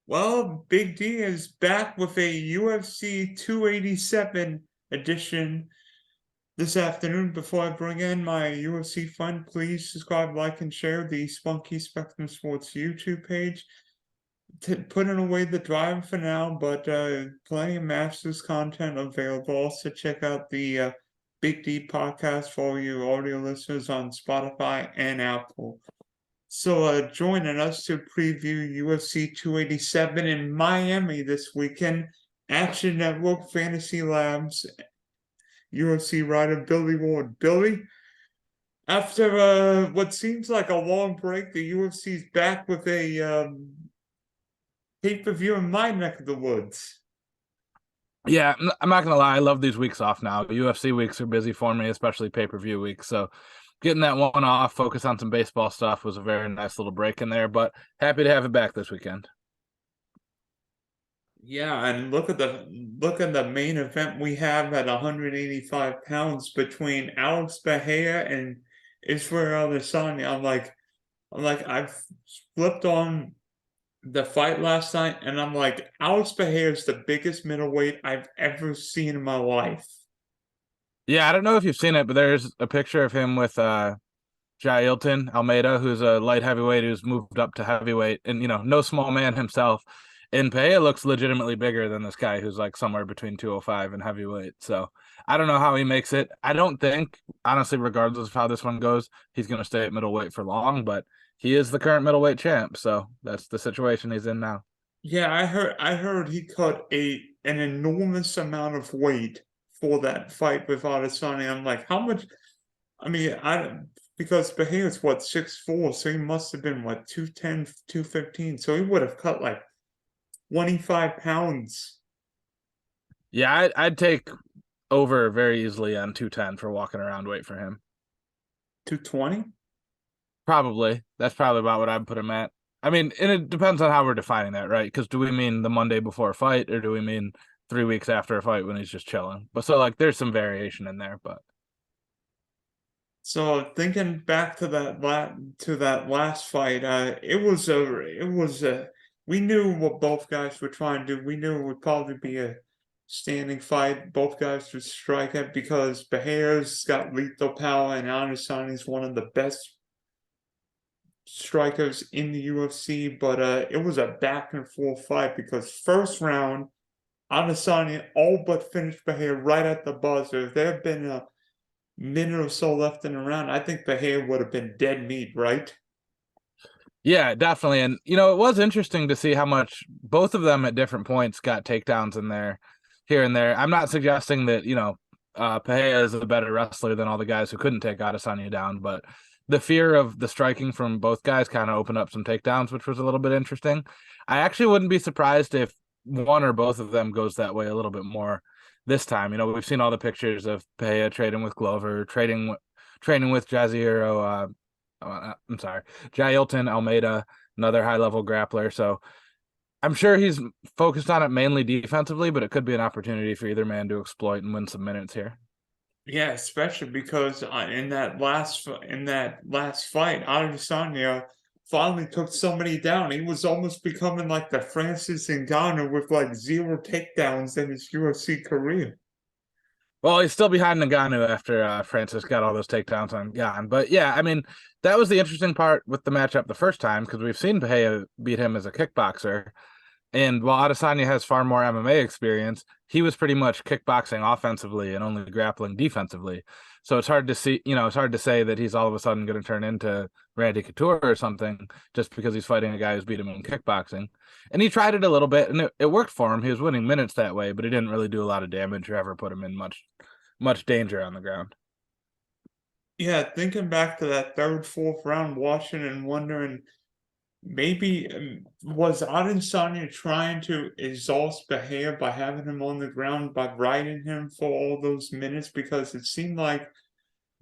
Well, Big D is back with a UFC 287 edition this afternoon. Before I bring in my UFC fun, please subscribe, like, and share the Spunky Spectrum Sports YouTube page. Putting away the driver for now, but plenty of Masters content available. Also, check out the Big D podcast for all you audio listeners on Spotify and Apple. So, joining us to preview UFC 287 in Miami this weekend, Action Network Fantasy Labs UFC writer Billy Ward. Billy, after what seems like a long break, the UFC's back with a pay-per-view in my neck of the woods. Yeah, I'm not gonna lie. I love these weeks off now. UFC weeks are busy for me, especially pay-per-view weeks. So getting that one off, focus on some baseball stuff was a very nice little break in there, but happy to have it back this weekend. Yeah, and look at the main event we have at 185 pounds between Alex Bahia and Israel Adesanya. I've flipped on the fight last night, and I'm like, Alex Bahia is the biggest middleweight I've ever seen in my life. Yeah, I don't know if you've seen it, but there's a picture of him with Jailton Almeida, who's a light heavyweight who's moved up to heavyweight, and no small man himself. And Pereira looks legitimately bigger than this guy who's like somewhere between 205 and heavyweight. So I don't know how he makes it. I don't think, honestly, regardless of how this one goes, he's going to stay at middleweight for long, but he is the current middleweight champ. So that's the situation he's in now. Yeah, I heard he cut an enormous amount of weight for that fight with Adesanya. I'm like, how much? I mean, because Bahia's what 6'4", so he must have been what 210, 215. So he would have cut like 25 pounds. Yeah, I'd take over very easily on 210 for walking around weight for him. 220? Probably. That's probably about what I'd put him at. I mean, and it depends on how we're defining that, right? Because do we mean the Monday before a fight, or do we mean 3 weeks after a fight when he's just chilling? But so like, there's some variation in there, but So thinking back to that last fight, it was a we knew what both guys were trying to do. We knew it would probably be a standing fight. Both guys would strike it because Bahia's got lethal power and Adesanya's one of the best strikers in the UFC. But it was a back and forth fight because first round, Adesanya all but finished Bahia right at the buzzer. If there had been a minute or so left in the round, I think Bahia would have been dead meat, right? yeah, definitely. And it was interesting to see how much both of them at different points got takedowns in there, here and there. I'm not suggesting that Pereira is a better wrestler than all the guys who couldn't take Adesanya down, but the fear of the striking from both guys kind of opened up some takedowns, which was a little bit interesting. I actually wouldn't be surprised if one or both of them goes that way a little bit more this time. We've seen all the pictures of Pereira trading with Glover, training with Jazeera. I'm sorry, Jailton Almeida, another high level grappler. So I'm sure he's focused on it mainly defensively, but it could be an opportunity for either man to exploit and win some minutes here. Yeah, especially because in that last fight, Adesanya finally took somebody down. He was almost becoming like the Francis Ngannou with like zero takedowns in his UFC career. Well, he's still behind Ngannou after Francis got all those takedowns on Gan. But yeah, I mean, that was the interesting part with the matchup the first time because we've seen Pereira beat him as a kickboxer. And while Adesanya has far more MMA experience, he was pretty much kickboxing offensively and only grappling defensively. So it's hard to see, it's hard to say that he's all of a sudden going to turn into Randy Couture or something just because he's fighting a guy who's beat him in kickboxing. And he tried it a little bit and it worked for him. He was winning minutes that way, but he didn't really do a lot of damage or ever put him in much danger on the ground. Yeah, thinking back to that third, fourth round, watching and wondering maybe was Adesanya trying to exhaust Bahia by having him on the ground by riding him for all those minutes because it seemed like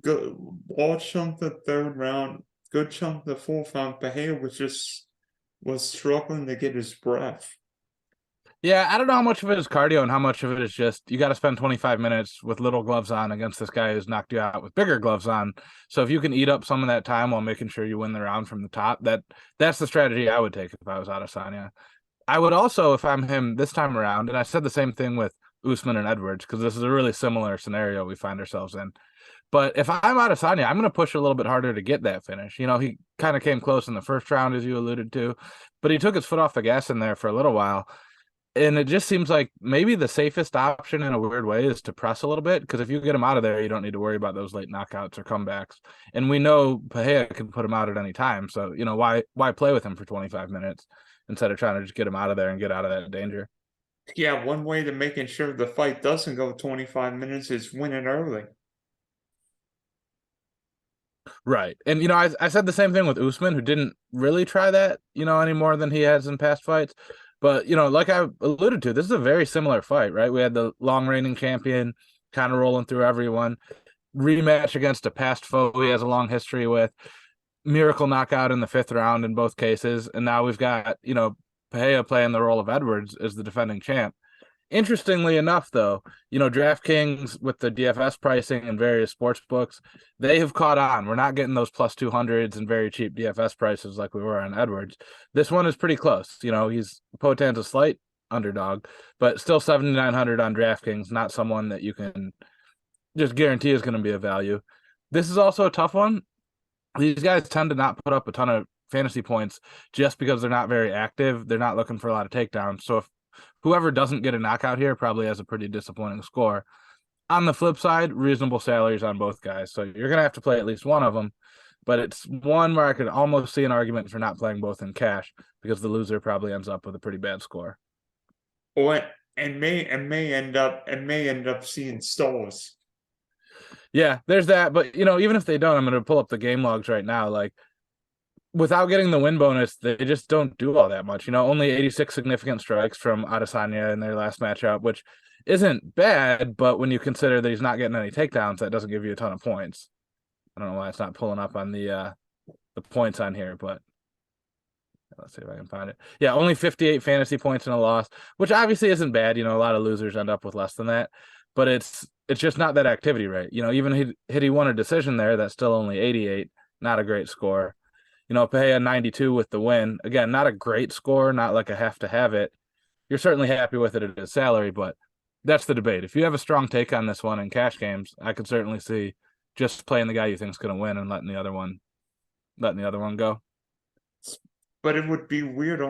good all chunk the third round, good chunk the fourth round, Bahia was struggling to get his breath. Yeah, I don't know how much of it is cardio and how much of it is just you got to spend 25 minutes with little gloves on against this guy who's knocked you out with bigger gloves on. So if you can eat up some of that time while making sure you win the round from the top, that's the strategy I would take if I was Adesanya. I would also, if I'm him this time around, and I said the same thing with Usman and Edwards, because this is a really similar scenario we find ourselves in. But if I'm Adesanya, I'm going to push a little bit harder to get that finish. He kind of came close in the first round, as you alluded to, but he took his foot off the gas in there for a little while. And it just seems like maybe the safest option in a weird way is to press a little bit, because if you get him out of there, you don't need to worry about those late knockouts or comebacks. And we know Pereira can put him out at any time. So, why play with him for 25 minutes instead of trying to just get him out of there and get out of that danger? Yeah, one way to making sure the fight doesn't go 25 minutes is win it early. Right. And, I said the same thing with Usman, who didn't really try that, any more than he has in past fights. But, like I alluded to, this is a very similar fight, right? We had the long reigning champion kind of rolling through everyone. Rematch against a past foe he has a long history with. Miracle knockout in the 5th round in both cases. And now we've got, Pereira playing the role of Edwards as the defending champ. Interestingly enough, though, DraftKings with the DFS pricing and various sports books, they have caught on. We're not getting those plus 200s and very cheap DFS prices like we were on Edwards. This one is pretty close. He's Potan's a slight underdog, but still 7,900 on DraftKings, not someone that you can just guarantee is going to be a value. This is also a tough one. These guys tend to not put up a ton of fantasy points just because they're not very active. They're not looking for a lot of takedowns. So if whoever doesn't get a knockout here probably has a pretty disappointing score. On the flip side, reasonable salaries on both guys. So you're going to have to play at least one of them, but it's one where I could almost see an argument for not playing both in cash because the loser probably ends up with a pretty bad score. Or may end up seeing stalls. Yeah, there's that. But, even if they don't, I'm going to pull up the game logs right now. Like, without getting the win bonus, they just don't do all that much. Only 86 significant strikes from Adesanya in their last matchup, which isn't bad, but when you consider that he's not getting any takedowns, that doesn't give you a ton of points. I don't know why it's not pulling up on the points on here, but let's see if I can find it. Yeah, only 58 fantasy points in a loss, which obviously isn't bad. A lot of losers end up with less than that, but it's just not that activity rate. Even he won a decision there, that's still only 88, not a great score. Pereira 92 with the win. Again, not a great score, not like a have to have it. You're certainly happy with it at his salary, but that's the debate. If you have a strong take on this one in cash games, I could certainly see just playing the guy you think is going to win and letting the other one go. But it would be weird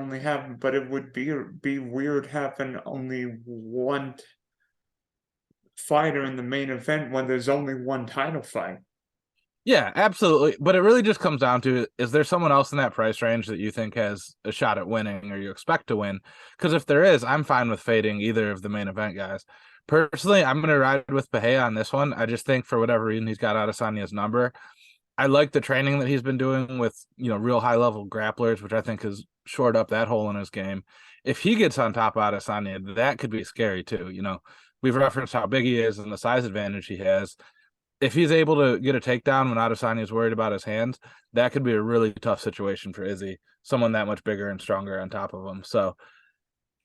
be weird having only one fighter in the main event when there's only one title fight. Yeah, absolutely. But it really just comes down to, is there someone else in that price range that you think has a shot at winning or you expect to win? Because if there is, I'm fine with fading either of the main event guys. Personally, I'm going to ride with Pereira on this one. I just think for whatever reason, he's got Adesanya's number. I like the training that he's been doing with, real high level grapplers, which I think has shored up that hole in his game. If he gets on top of Adesanya, that could be scary too. We've referenced how big he is and the size advantage he has. If he's able to get a takedown when Adesanya is worried about his hands, that could be a really tough situation for Izzy, someone that much bigger and stronger on top of him. So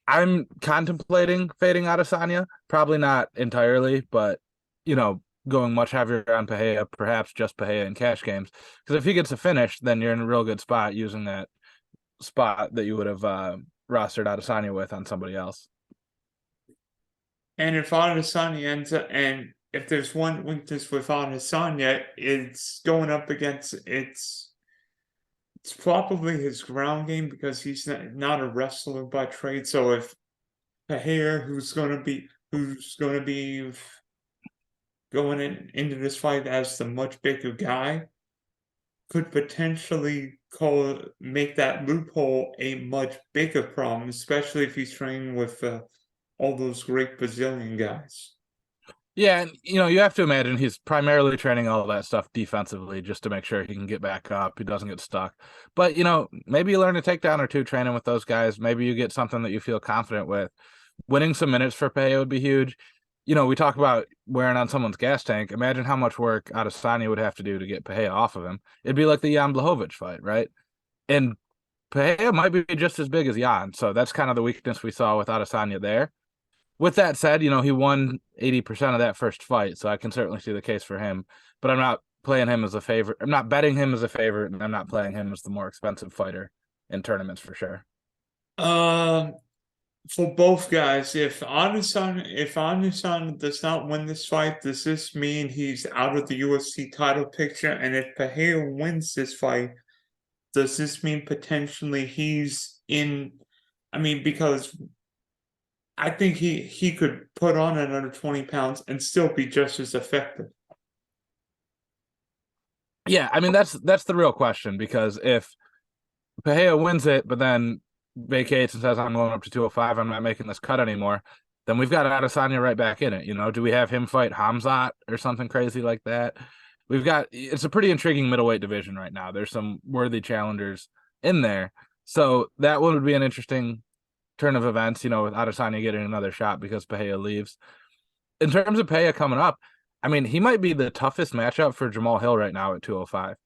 I'm contemplating fading Adesanya, probably not entirely, but, going much heavier on Pereira, perhaps just Pereira in cash games. Because if he gets a finish, then you're in a real good spot using that spot that you would have rostered Adesanya with on somebody else. And if Adesanya ends up, and if there's one weakness with Adesanya, it's going up against it's probably his ground game because he's not a wrestler by trade. So if Pereira, who's going to be going into this fight as the much bigger guy, could potentially make that loophole a much bigger problem, especially if he's training with all those great Brazilian guys. Yeah, and you have to imagine he's primarily training all of that stuff defensively just to make sure he can get back up, he doesn't get stuck. But maybe you learn a takedown or two training with those guys. Maybe you get something that you feel confident with. Winning some minutes for Pereira would be huge. We talk about wearing on someone's gas tank. Imagine how much work Adesanya would have to do to get Pereira off of him. It'd be like the Jan Blachowicz fight, right? And Pereira might be just as big as Jan, so that's kind of the weakness we saw with Adesanya there. With that said, he won 80% of that first fight, so I can certainly see the case for him. But I'm not playing him as a favorite. I'm not betting him as a favorite, and I'm not playing him as the more expensive fighter in tournaments for sure. for both guys, if Adesanya does not win this fight, does this mean he's out of the UFC title picture? And if Pereira wins this fight, does this mean potentially he's in? I mean, because I think he could put on another 20 pounds and still be just as effective. Yeah, I mean that's the real question, because if Pereira wins it, but then vacates and says, I'm going up to 205, I'm not making this cut anymore, then we've got Adesanya right back in it. Do we have him fight Hamzat or something crazy like that? It's a pretty intriguing middleweight division right now. There's some worthy challengers in there. So that one would be an interesting turn of events, with Adesanya getting another shot because Pereira leaves. In terms of Pereira coming up, I mean, he might be the toughest matchup for Jamal Hill right now at 205.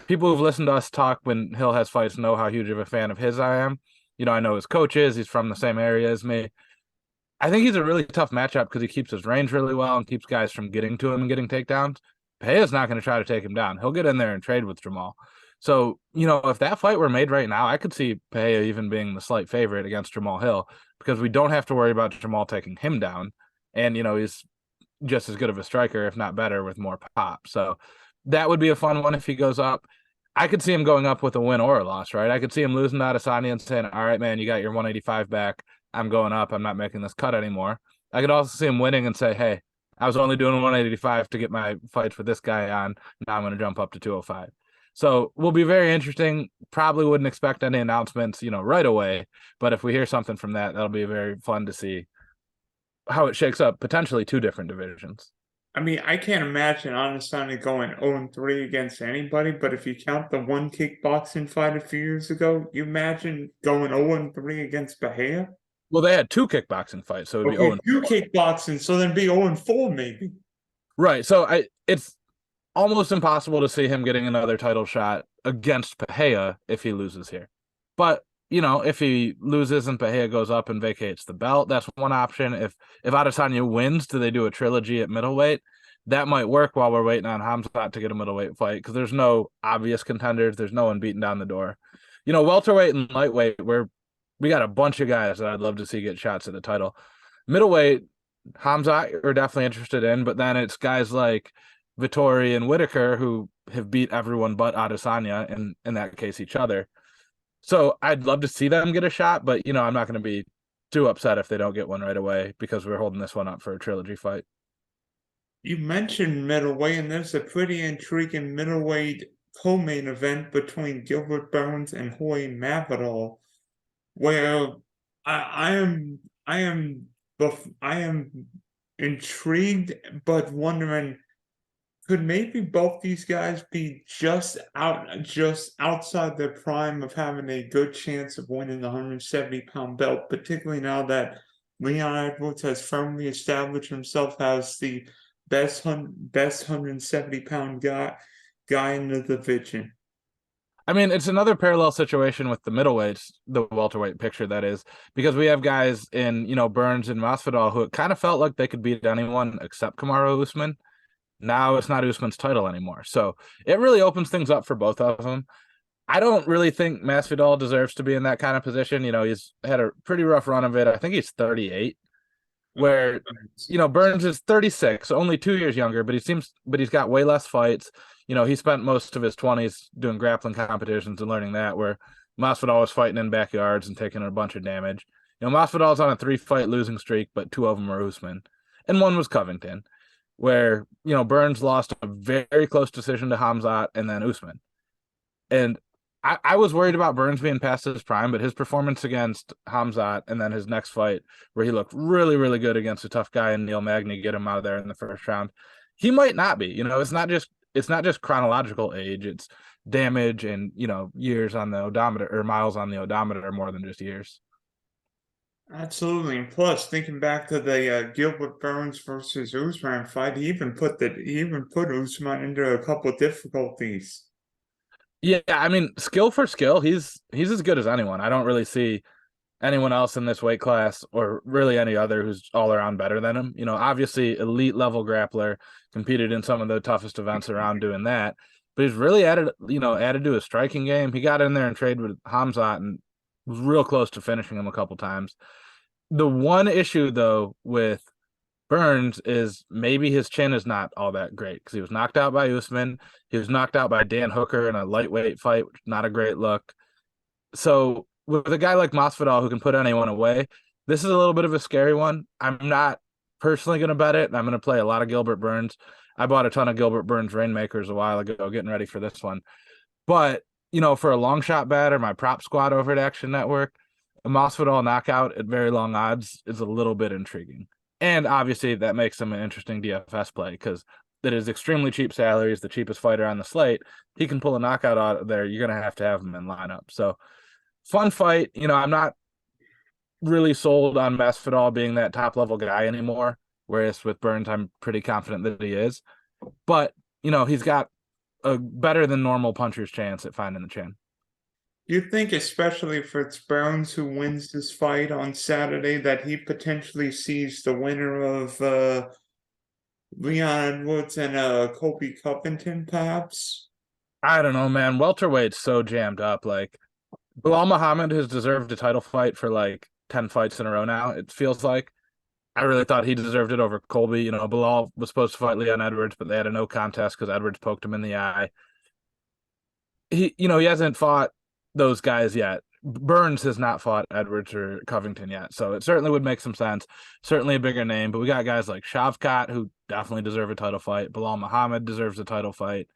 People who've listened to us talk when Hill has fights know how huge of a fan of his I am. I know his coaches. He's from the same area as me. I think he's a really tough matchup because he keeps his range really well and keeps guys from getting to him and getting takedowns. Pereira's not going to try to take him down. He'll get in there and trade with Jamal. So, if that fight were made right now, I could see Pereira even being the slight favorite against Jamal Hill, because we don't have to worry about Jamal taking him down. And, he's just as good of a striker, if not better, with more pop. So that would be a fun one if he goes up. I could see him going up with a win or a loss, right? I could see him losing to Adesanya and saying, all right, man, you got your 185 back. I'm going up. I'm not making this cut anymore. I could also see him winning and say, hey, I was only doing 185 to get my fights with this guy on. Now I'm going to jump up to 205. So will be very interesting. Probably wouldn't expect any announcements, right away. But if we hear something from that, that'll be very fun to see how it shakes up, potentially two different divisions. I mean, I can't imagine Adesanya going 0-3 against anybody, but if you count the one kickboxing fight a few years ago, you imagine going 0-3 against Pereira? Well, they had two kickboxing fights, so it'd be Okay, two kickboxing, so then be 0-4 maybe. Right. So it's almost impossible to see him getting another title shot against Pereira if he loses here. But, if he loses and Pereira goes up and vacates the belt, that's one option. If Adesanya wins, do they do a trilogy at middleweight? That might work while we're waiting on Hamzat to get a middleweight fight, because there's no obvious contenders. There's no one beating down the door. Welterweight and lightweight, we got a bunch of guys that I'd love to see get shots at the title. Middleweight, Hamzat we're definitely interested in, but then it's guys like Vettori and Whitaker who have beat everyone but Adesanya, and in that case each other. So I'd love to see them get a shot, but I'm not going to be too upset if they don't get one right away, because we're holding this one up for a trilogy fight. You mentioned middleweight, and there's a pretty intriguing middleweight co-main event between Gilbert Burns and Jorge Masvidal, where I am intrigued, but wondering, could maybe both these guys be just outside their prime of having a good chance of winning the 170-pound belt, particularly now that Leon Edwards has firmly established himself as the best 170-pound guy in the division. I mean, it's another parallel situation with the middleweights, the welterweight picture, that is, because we have guys in, Burns and Masvidal who it kind of felt like they could beat anyone except Kamaru Usman. Now it's not Usman's title anymore. So it really opens things up for both of them. I don't really think Masvidal deserves to be in that kind of position. He's had a pretty rough run of it. I think he's 38, where, Burns is 36, so only 2 years younger, but he's got way less fights. He spent most of his 20s doing grappling competitions and learning that, where Masvidal was fighting in backyards and taking a bunch of damage. Masvidal's on a 3-fight losing streak, but 2 of them were Usman, and one was Covington, where, Burns lost a very close decision to Hamzat and then Usman. And I was worried about Burns being past his prime, but his performance against Hamzat and then his next fight, where he looked really, really good against a tough guy in Neil Magny, get him out of there in the first round, he might not be. It's not just chronological age, it's damage and, years on the odometer, or miles on the odometer, more than just years. Absolutely, and plus thinking back to the Gilbert Burns versus Usman fight, he even put Usman into a couple of difficulties. Yeah, I mean, skill for skill, he's as good as anyone. I don't really see anyone else in this weight class, or really any other, who's all around better than him. Obviously elite level grappler, competed in some of the toughest events around doing that, but he's really added to his striking game. He got in there and traded with Hamzat and was real close to finishing him a couple times. The one issue though with Burns is maybe his chin is not all that great because he was knocked out by Usman. He was knocked out by Dan Hooker in a lightweight fight, which is not a great look. So with a guy like Masvidal who can put anyone away, this is a little bit of a scary one. I'm not personally going to bet it. I'm going to play a lot of Gilbert Burns. I bought a ton of Gilbert Burns Rainmakers a while ago, getting ready for this one. But, for a long shot bet or my prop squad over at Action Network, a Masvidal knockout at very long odds is a little bit intriguing. And obviously that makes him an interesting DFS play because that is extremely cheap salary. He's the cheapest fighter on the slate. He can pull a knockout out of there. You're going to have him in lineup. So fun fight. I'm not really sold on Masvidal being that top level guy anymore. Whereas with Burns, I'm pretty confident that he is. But, he's got a better than normal puncher's chance at finding the chin. You think, especially if it's Burns who wins this fight on Saturday, that he potentially sees the winner of Leon Edwards and Colby Covington, perhaps? I don't know, man. Welterweight's so jammed up. Like, Bilal Muhammad has deserved a title fight for like 10 fights in a row now, it feels like. I really thought he deserved it over Colby. Bilal was supposed to fight Leon Edwards, but they had a no contest because Edwards poked him in the eye. He hasn't fought those guys yet. Burns has not fought Edwards or Covington yet, so it certainly would make some sense. Certainly a bigger name, but we got guys like Shavkat who definitely deserve a title fight. Bilal Muhammad deserves a title fight.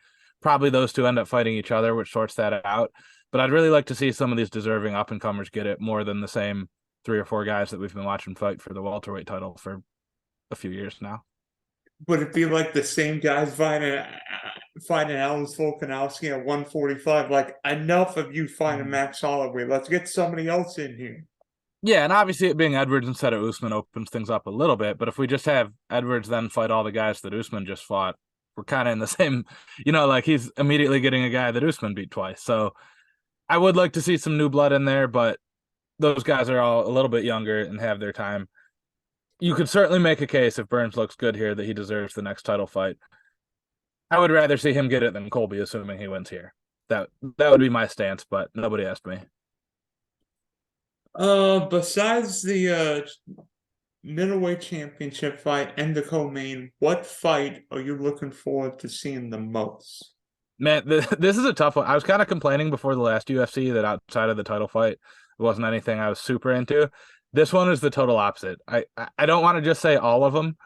Probably those two end up fighting each other, which sorts that out. But I'd really like to see some of these deserving up-and-comers get it more than the same 3 or 4 guys that we've been watching fight for the welterweight title for a few years now. Would it be like the same guys fighting Alex Volkanovski at 145? Like, enough of you fighting Max Holloway. Let's get somebody else in here. Yeah, and obviously it being Edwards instead of Usman opens things up a little bit. But if we just have Edwards then fight all the guys that Usman just fought, we're kind of in the same, like he's immediately getting a guy that Usman beat twice. So I would like to see some new blood in there, but those guys are all a little bit younger and have their time. You could certainly make a case if Burns looks good here that he deserves the next title fight. I would rather see him get it than Colby, assuming he wins here. That would be my stance, but nobody asked me. Besides the middleweight championship fight and the co-main, what fight are you looking forward to seeing the most? Man, this is a tough one. I was kind of complaining before the last UFC that outside of the title fight, it wasn't anything I was super into. This one is the total opposite. I don't want to just say all of them,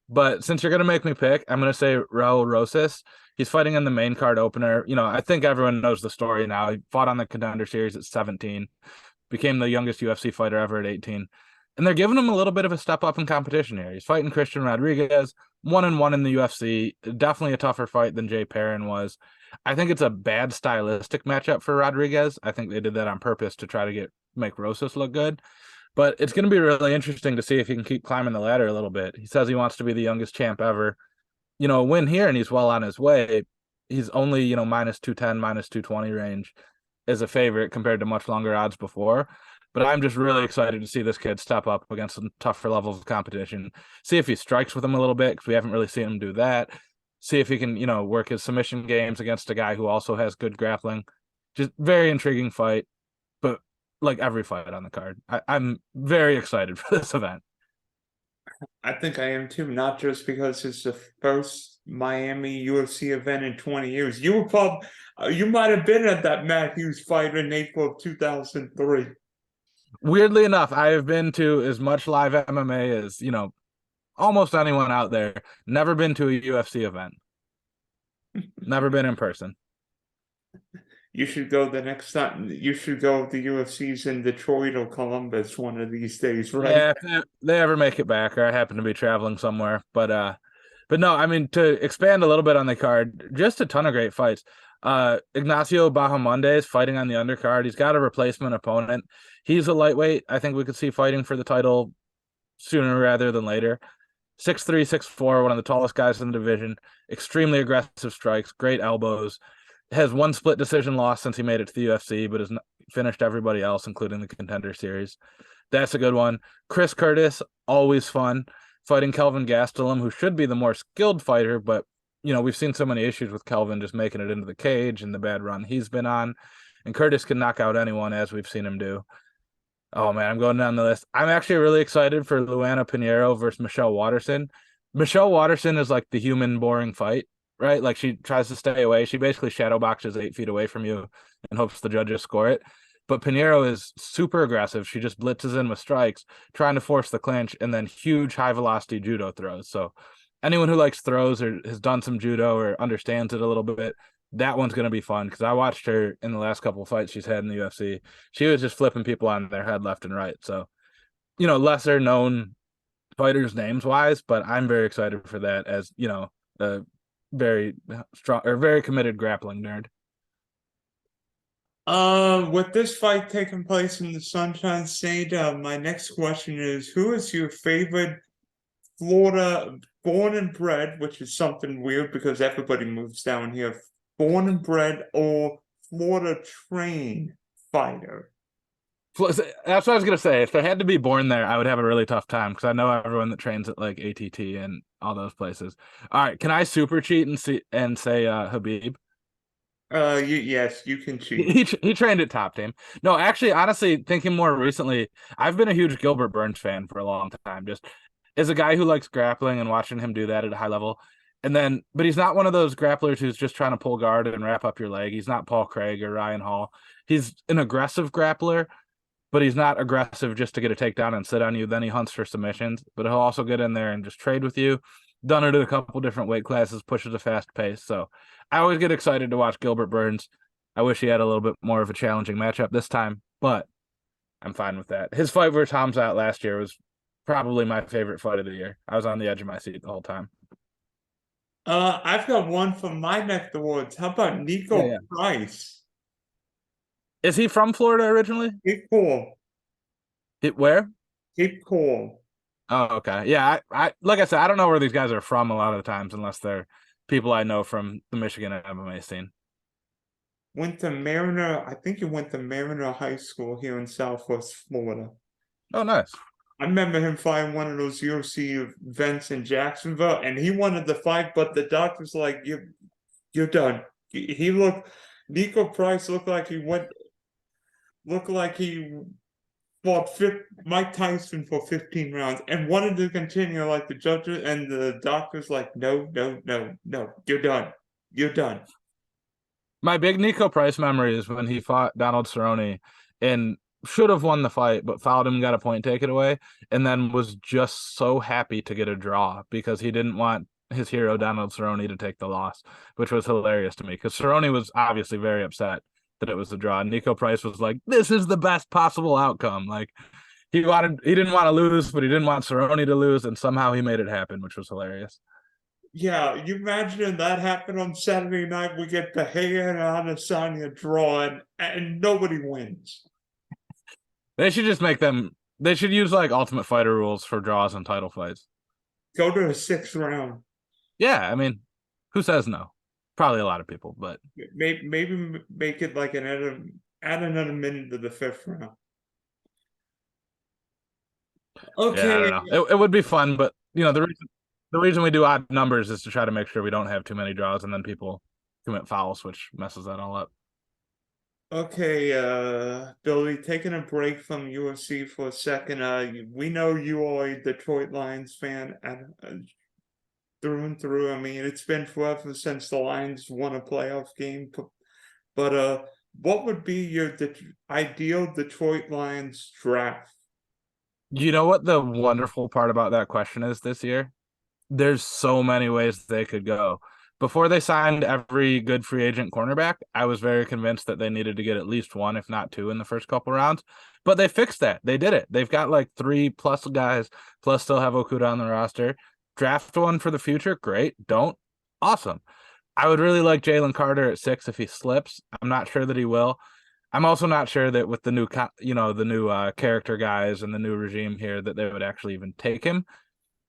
but since you're going to make me pick, I'm going to say Raul Rosas. He's fighting in the main card opener. I think everyone knows the story now. He fought on the Contender Series at 17, became the youngest UFC fighter ever at 18. And they're giving him a little bit of a step up in competition here. He's fighting Christian Rodriguez, 1-1 in the UFC. Definitely a tougher fight than Jay Perrin was. I think it's a bad stylistic matchup for Rodriguez. I think they did that on purpose to try to make Rosas look good. But it's going to be really interesting to see if he can keep climbing the ladder a little bit. He says he wants to be the youngest champ ever. Win here, and he's well on his way. He's only, minus 210, minus 220 range as a favorite compared to much longer odds before. But I'm just really excited to see this kid step up against some tougher levels of competition. See if he strikes with him a little bit, because we haven't really seen him do that. See if he can, work his submission games against a guy who also has good grappling. Just very intriguing fight. But like every fight on the card, I'm very excited for this event. I think I am too, not just because it's the first Miami UFC event in 20 years. You might have been at that Matthews fight in April of 2003. Weirdly enough, I have been to as much live MMA as, almost anyone out there. Never been to a UFC event. Never been in person. You should go the next time. You should go to the UFC's in Detroit or Columbus one of these days, right? Yeah, if they ever make it back, or I happen to be traveling somewhere. But no, I mean, to expand a little bit on the card, just a ton of great fights. Ignacio Bahamondes fighting on the undercard. He's got a replacement opponent. He's a lightweight. I think we could see fighting for the title sooner rather than later. 6'3", 6'4", one of the tallest guys in the division. Extremely aggressive strikes, great elbows. Has one split decision loss since he made it to the UFC, but has finished everybody else, including the Contender Series. That's a good one. Chris Curtis, always fun, fighting Kelvin Gastelum, who should be the more skilled fighter, but we've seen so many issues with Kelvin just making it into the cage and the bad run he's been on. And Curtis can knock out anyone, as we've seen him do. Oh man, I'm going down the list. I'm actually really excited for Luana Pinheiro versus Michelle Waterson. Michelle Waterson is like the human boring fight, right? Like she tries to stay away. She basically shadow boxes 8 feet away from you and hopes the judges score it. But Pinheiro is super aggressive. She just blitzes in with strikes, trying to force the clinch, and then huge high velocity judo throws. So anyone who likes throws or has done some judo or understands it a little bit, that one's going to be fun because I watched her in the last couple of fights she's had in the UFC. She was just flipping people on their head left and right. So, lesser known fighters names wise, but I'm very excited for that as, a very strong or very committed grappling nerd. With this fight taking place in the Sunshine State, my next question is, who is your favorite Florida born and bred, which is something weird because everybody moves down here, born and bred or Florida trained fighter? That's what I was gonna say. If they had to be born there, I would have a really tough time because I know everyone that trains at like ATT and all those places. All right, can I super cheat and say Habib? Yes, you can cheat. He trained at Top Team. No, actually, honestly, thinking more recently, I've been a huge Gilbert Burns fan for a long time. Just as a guy who likes grappling and watching him do that at a high level. But he's not one of those grapplers who's just trying to pull guard and wrap up your leg. He's not Paul Craig or Ryan Hall. He's an aggressive grappler, but he's not aggressive just to get a takedown and sit on you. Then he hunts for submissions, but he'll also get in there and just trade with you. Done it at a couple different weight classes, pushes a fast pace. So I always get excited to watch Gilbert Burns. I wish he had a little bit more of a challenging matchup this time, but I'm fine with that. His fight versus Hamzat last year was probably my favorite fight of the year. I was on the edge of my seat the whole time. I've got one from my neck of the woods. How about Yeah, Nico yeah. Price? Is he from Florida originally? Keep cool. Where? Keep cool. Oh, okay. Yeah, I like I said, I don't know where these guys are from a lot of the times unless they're people I know from the Michigan MMA scene. Went to Mariner. I think he went to Mariner High School here in Southwest Florida. Oh, nice. I remember him fighting one of those UFC events in Jacksonville, and he wanted to fight, but the doctor's like, "You're done." He looked. Nico Price looked like he fought Mike Tyson for 15 rounds and wanted to continue. Like the judges and the doctors, like, no, no, no, no, you're done. You're done. My big Nico Price memory is when he fought Donald Cerrone and should have won the fight, but fouled him, got a point taken away, and then was just so happy to get a draw because he didn't want his hero Donald Cerrone to take the loss, which was hilarious to me because Cerrone was obviously very upset that it was a draw. And Nico Price was like, "This is the best possible outcome." Like he didn't want to lose, but he didn't want Cerrone to lose, and somehow he made it happen, which was hilarious. Yeah, you imagine if that happened on Saturday night, we get Pereira and Adesanya drawn, and nobody wins. They should just make them. They should use like Ultimate Fighter rules for draws and title fights. Go to the 6th round. Yeah, I mean, who says no? Probably a lot of people, but Maybe make it like add another minute to the 5th round. yeah, I Okay. don't know. It would be fun, but the reason we do odd numbers is to try to make sure we don't have too many draws, and then people commit fouls, which messes that all up. Okay, Billy, taking a break from UFC for a second. We know you are a Detroit Lions fan through and through. I mean, it's been forever since the Lions won a playoff game. But what would be your ideal Detroit Lions draft? You know what the wonderful part about that question is this year? There's so many ways they could go. Before they signed every good free agent cornerback, I was very convinced that they needed to get at least one, if not two, in the first couple rounds. But they fixed that. They did it. They've got like 3+ guys, plus still have Okuda on the roster. Draft one for the future. Great. Don't. Awesome. I would really like Jalen Carter at 6 if he slips. I'm not sure that he will. I'm also not sure that with the new, character guys and the new regime here that they would actually even take him.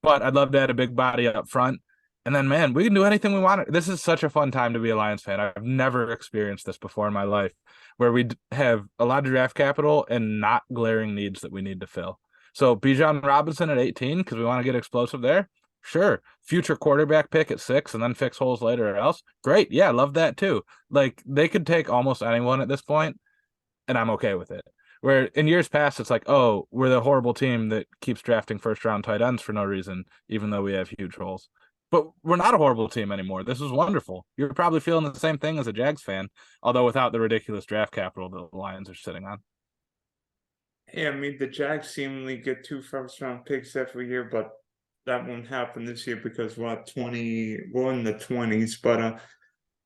But I'd love to add a big body up front. And then, man, we can do anything we want. This is such a fun time to be a Lions fan. I've never experienced this before in my life, where we have a lot of draft capital and not glaring needs that we need to fill. So Bijan Robinson at 18, because we want to get explosive there. Sure. Future quarterback pick at 6 and then fix holes later else. Great. Yeah, love that too. Like they could take almost anyone at this point, and I'm okay with it. Where in years past, it's like, oh, we're the horrible team that keeps drafting first round tight ends for no reason, even though we have huge holes. But we're not a horrible team anymore. This is wonderful. You're probably feeling the same thing as a Jags fan, although without the ridiculous draft capital the Lions are sitting on. Yeah, I mean the Jags seemingly get 2 first-round picks every year, but that won't happen this year because we're in the 20s. But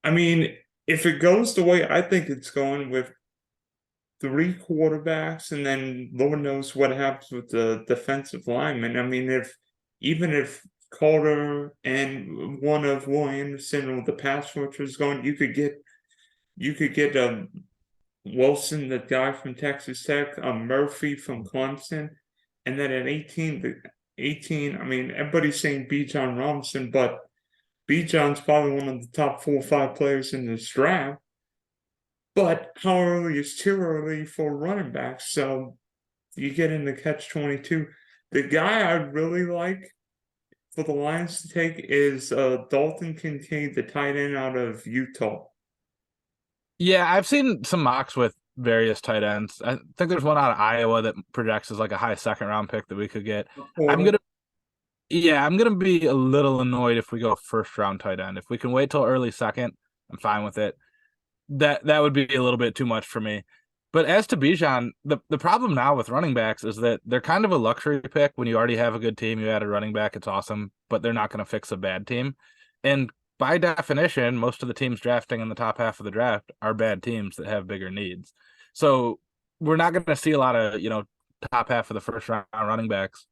I mean, if it goes the way I think it's going with 3 quarterbacks, and then Lord knows what happens with the defensive linemen. I mean, even if Carter and one of Will Anderson or the pass rushers going, you could get Wilson, the guy from Texas Tech, Murphy from Clemson, and then at 18, I mean, everybody's saying B. John Robinson, but B. John's probably one of the top 4 or 5 players in this draft. But how early is too early for running backs? So you get into catch-22. The guy I really like for the Lions to take is Dalton Kincaid, the tight end out of Utah. Yeah, I've seen some mocks with various tight ends. I think there's one out of Iowa that projects as like a high second round pick that we could get. I'm gonna I'm gonna be a little annoyed if we go first round tight end. If we can wait till early second, I'm fine with it. That would be a little bit too much for me. But as to Bijan, the problem now with running backs is that they're kind of a luxury pick. When you already have a good team, you add a running back, it's awesome, but they're not going to fix a bad team. And by definition, most of the teams drafting in the top half of the draft are bad teams that have bigger needs. So we're not going to see a lot of, top half of the first round running backs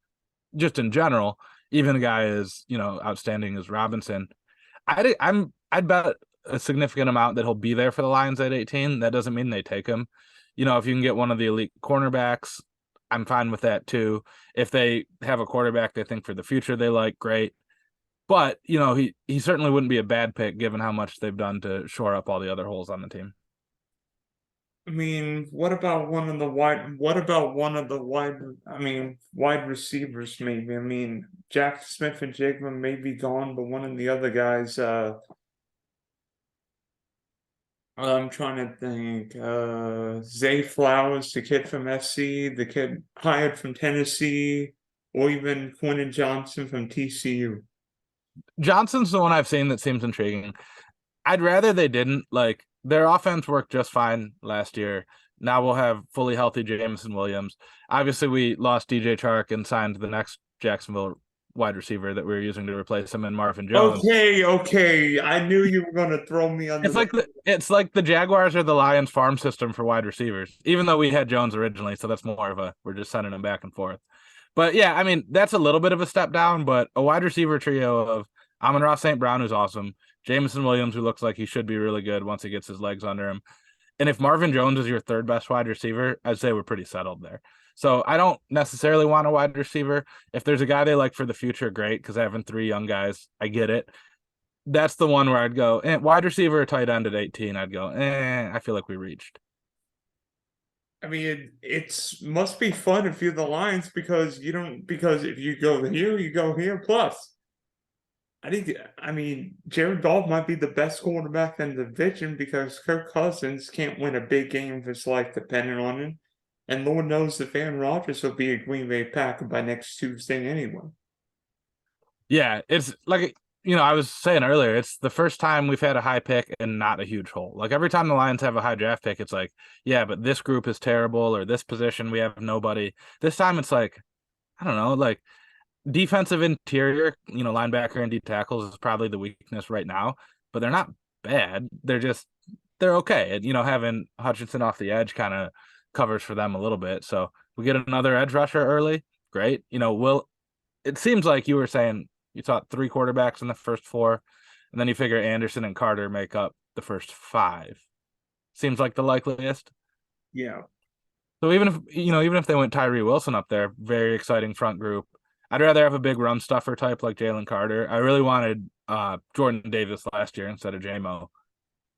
just in general, even a guy as, outstanding as Robinson. I'd bet a significant amount that he'll be there for the Lions at 18. That doesn't mean they take him. If you can get one of the elite cornerbacks, I'm fine with that too. If they have a quarterback they think for the future they like, great. But, he certainly wouldn't be a bad pick given how much they've done to shore up all the other holes on the team. I mean, what about one of the wide receivers maybe? I mean, Jack Smith and Jigma may be gone, but one of the other guys, I'm trying to think. Zay Flowers, the kid from SC, the kid hired from Tennessee, or even Quentin Johnson from TCU. Johnson's the one I've seen that seems intriguing. I'd rather they didn't. Like, their offense worked just fine last year. Now we'll have fully healthy Jameson Williams. Obviously, we lost DJ Chark and signed the next Jacksonville wide receiver that we were using to replace him in Marvin Jones. Okay. I knew you were going to throw me under It's like the Jaguars are the Lions farm system for wide receivers, even though we had Jones originally. So that's more of we're just sending him back and forth. But yeah, I mean, that's a little bit of a step down, but a wide receiver trio of Amon-Ra St. Brown, who's awesome, Jameson Williams, who looks like he should be really good once he gets his legs under him. And if Marvin Jones is your third best wide receiver, I'd say we're pretty settled there. So I don't necessarily want a wide receiver. If there's a guy they like for the future, great, because having 3 young guys, I get it. That's the one where I'd go, wide receiver or tight end at 18, I'd go, I feel like we reached. I mean, it's must be fun if you're the Lions because if you go here, you go here. Plus, I mean, Jared Goff might be the best quarterback in the division because Kirk Cousins can't win a big game of his life depending on him. And Lord knows if Aaron Rodgers will be a Green Bay Packer by next Tuesday anyway. Yeah, it's like, I was saying earlier, it's the first time we've had a high pick and not a huge hole. Like every time the Lions have a high draft pick, it's like, yeah, but this group is terrible, or this position we have nobody. This time it's like, I don't know, like defensive interior, linebacker and D tackles is probably the weakness right now, but they're not bad. They're okay. And, having Hutchinson off the edge kind of covers for them a little bit. So we get another edge rusher early. Great. It seems like you were saying you thought 3 quarterbacks in the first 4, and then you figure Anderson and Carter make up the first 5. Seems like the likeliest. Yeah. So even if they went Tyree Wilson up there, very exciting front group. I'd rather have a big run stuffer type like Jalen Carter. I really wanted Jordan Davis last year instead of JMO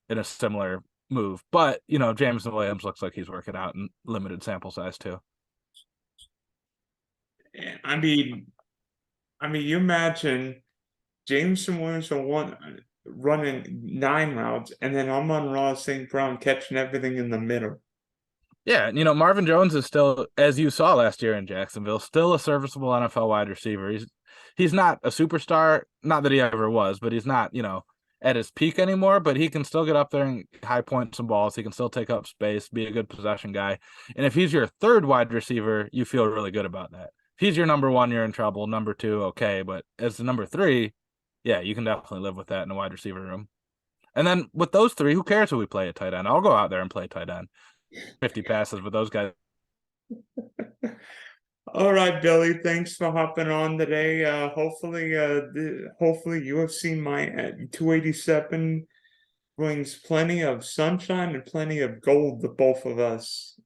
in a similar move. But, Jameson Williams looks like he's working out in limited sample size too. I mean, you imagine Jameson Williams running 9 routes, and then Amon-Ra St. Brown catching everything in the middle. Yeah, Marvin Jones is still, as you saw last year in Jacksonville, still a serviceable NFL wide receiver. He's not a superstar, not that he ever was, but he's not, at his peak anymore, but he can still get up there and high point some balls. He can still take up space, be a good possession guy. And if he's your third wide receiver, you feel really good about that. If he's your number one, you're in trouble. Number two, okay. But as the number three, yeah, you can definitely live with that in a wide receiver room. And then with those three, who cares who we play at tight end? I'll go out there and play tight end. 50 passes with those guys. All right, Billy. Thanks for hopping on today. Hopefully UFC my 287 brings plenty of sunshine and plenty of gold to both of us.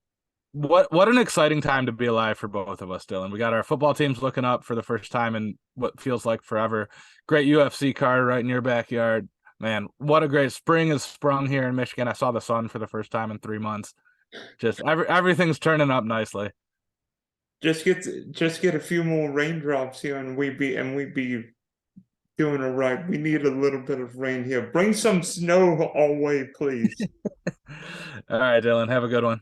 What an exciting time to be alive for both of us, Dylan. We got our football teams looking up for the first time in what feels like forever. Great UFC card right in your backyard. Man, what a great spring has sprung here in Michigan. I saw the sun for the first time in 3 months. Just everything's turning up nicely. Just get a few more raindrops here, and we'd be doing it right. We need a little bit of rain here. Bring some snow our way, please. All right, Dylan. Have a good one.